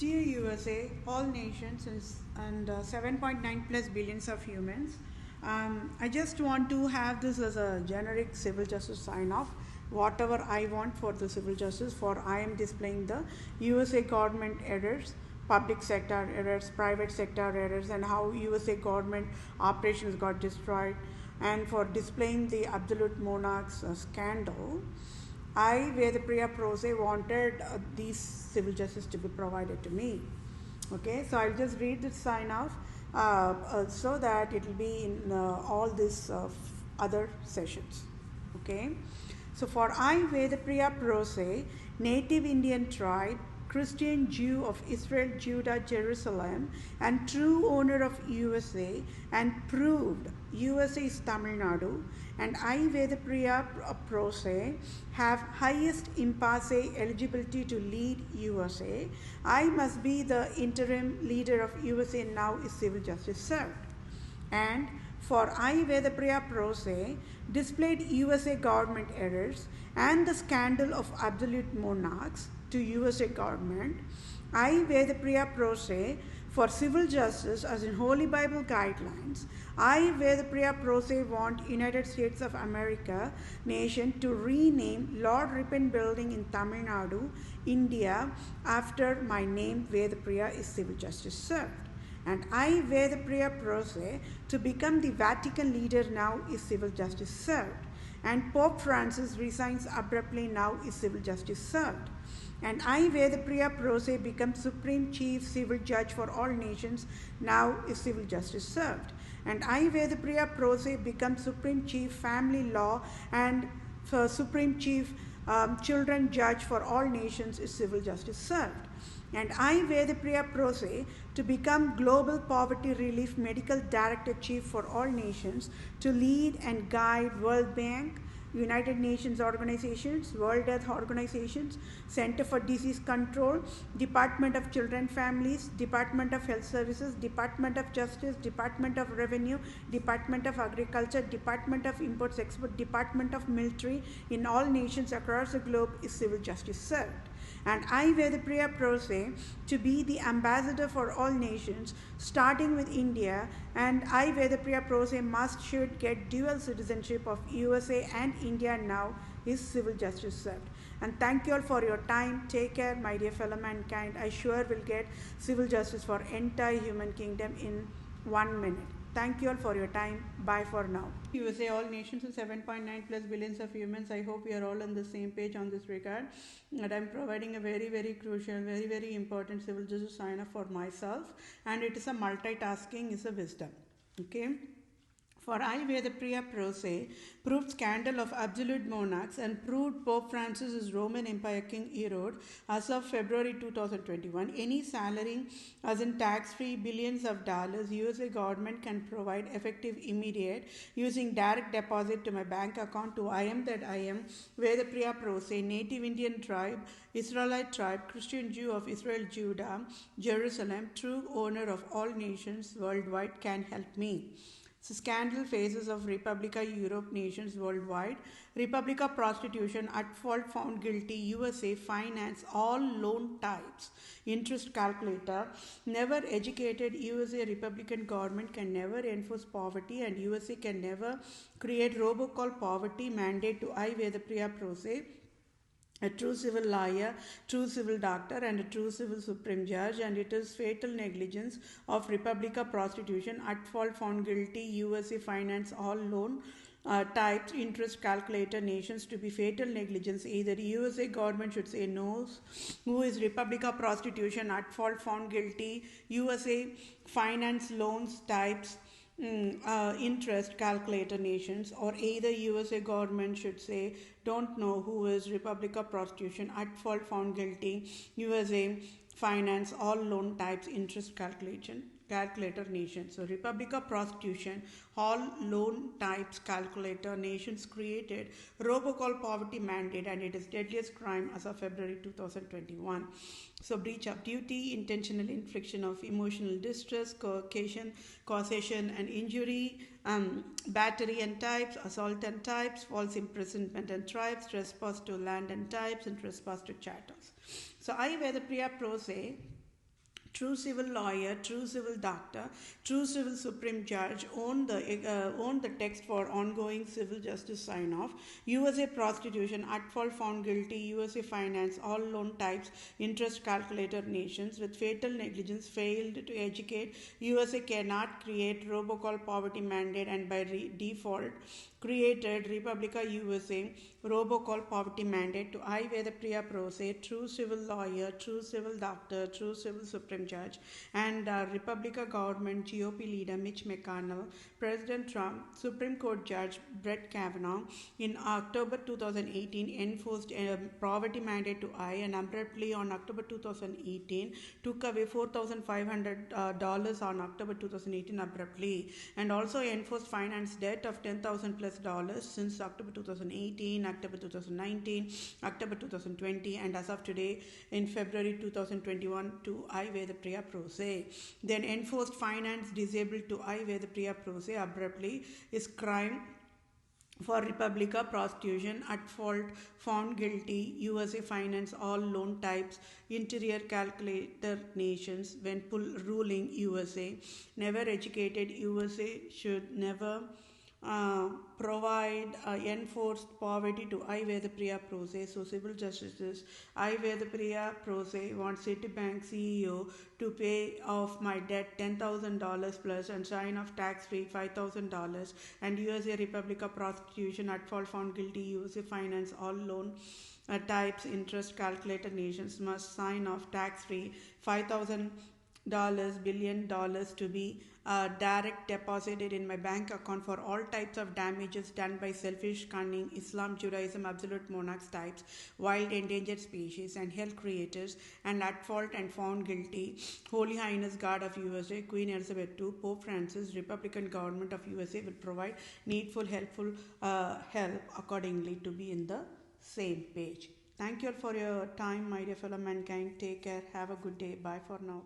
Dear USA, all nations and 7.9 plus billions of humans, I just want to have this as a generic civil justice sign off. Whatever I want for the civil justice, for I am displaying the USA government errors, public sector errors, private sector errors, and how USA government operations got destroyed, and for displaying the absolute monarchs scandal. I, Vedapriya Prose, wanted these civil justice to be provided to me. Okay, so I'll just read this sign off so that it will be in all these other sessions. Okay, so for I, Vedapriya Prose, native Indian tribe, Christian Jew of Israel, Judah, Jerusalem, and true owner of USA, and proved USA is Tamil Nadu, and I, Vedapriya Prose, have highest impasse eligibility to lead USA. I must be the interim leader of USA now is civil justice served. And for I, Vedapriya Prose, displayed USA government errors and the scandal of absolute monarchs to USA government. I, Vedapriya Prose, for civil justice as in Holy Bible guidelines. I, Vedapriya Prose, want United States of America nation to rename Lord Ripon Building in Tamil Nadu, India, after my name Vedapriya is civil justice served. And I, Vedapriya Prose, to become the Vatican leader now is civil justice served. And Pope Francis resigns abruptly now is civil justice served. And I, Vedapriya Prose, become Supreme Chief Civil Judge for all nations, now is civil justice served. And I, Vedapriya Prose, become Supreme Chief Family Law and Supreme Chief Children Judge for all nations is civil justice served. And I, Vedapriya Prose, to become Global Poverty Relief Medical Director Chief for all nations, to lead and guide World Bank, United Nations organizations, World Health Organizations, Center for Disease Control, Department of Children Families, Department of Health Services, Department of Justice, Department of Revenue, Department of Agriculture, Department of Imports Export, Department of Military in all nations across the globe is civil justice served. And I, Vedapriya Prose, to be the ambassador for all nations, starting with India, and I, Vedapriya Prose, should get dual citizenship of USA and India now is civil justice served. And thank you all for your time. Take care, my dear fellow mankind. I sure will get civil justice for entire human kingdom in 1 minute. Thank you all for your time. Bye for now. USA, all nations and 7.9 plus billions of humans. I hope we are all on the same page on this regard. And I'm providing a very, very crucial, very, very important civil justice sign up for myself. And it is a multitasking, is a wisdom. Okay. For I, Vedapriya Prose, proved scandal of absolute monarchs and proved Pope Francis' Roman Empire King Herod as of February 2021. Any salary, as in tax-free billions of dollars, USA government can provide effective immediate using direct deposit to my bank account to I am that I am, Vedapriya Prose, native Indian tribe, Israelite tribe, Christian Jew of Israel, Judah, Jerusalem, true owner of all nations worldwide can help me. So scandal phases of Republica Europe nations worldwide. Republica prostitution at fault found guilty. USA finance all loan types. Interest calculator. Never educated USA Republican government can never enforce poverty and USA can never create robocall poverty mandate to I, Vedapriya Prose, a true civil lawyer, true civil doctor, and a true civil supreme judge, and it is fatal negligence of Republica prostitution at fault found guilty. USA finance all loan types interest calculator nations to be fatal negligence. Either USA government should say no. Who is Republica prostitution at fault found guilty? USA finance loans types interest calculator nations, or either USA government should say don't know who is Republica prostitution at fault found guilty. USA finance all loan types interest calculator nations. So Republica prostitution all loan types calculator nations created robocall poverty mandate, and it is deadliest crime as of February 2021. So breach of duty, intentional infliction of emotional distress, causation and injury, battery and types, assault and types, false imprisonment and types, trespass to land and types, and trespass to chattels. So I, Vedapriya Prose, true civil lawyer, true civil doctor, true civil supreme judge own the text for ongoing civil justice sign off. USA prostitution at fault found guilty. USA finance all loan types interest calculator nations with fatal negligence failed to educate. USA cannot create robocall poverty mandate and by default created Republica USA robocall poverty mandate to I Vedapriya Pro se true civil lawyer, true civil doctor, true civil supreme judge, and Republica government GOP leader Mitch McConnell, President Trump, Supreme Court Judge Brett Kavanaugh in October 2018 enforced a poverty mandate to I and abruptly on October 2018 took away $4,500 on October 2018 abruptly and also enforced finance debt of $10,000 plus dollars since October 2018, October 2019, October 2020, and as of today in February 2021 to I Vedapriya Pro se. Then enforced finance disabled to I Vedapriya Pro se abruptly is crime for Republica prostitution at fault found guilty. USA finance all loan types interior calculator nations when pull ruling. USA never educated. USA should never provide enforced poverty to I Vedapriya Pro se. So civil justices I Vedapriya Pro se wants Citibank CEO to pay off my debt $10,000 plus and sign off tax free $5,000 and USA Republica prostitution at fault found guilty. USA finance all loan types interest calculator nations must sign off tax free $5,000 billion to be direct deposited in my bank account for all types of damages done by selfish, cunning, Islam, Judaism, absolute monarchs types, wild endangered species and health creators and at fault and found guilty. Holy Highness God of USA, Queen Elizabeth II, Pope Francis, Republican government of USA will provide needful, helpful help accordingly to be in the same page. Thank you all for your time, my dear fellow mankind. Take care. Have a good day. Bye for now.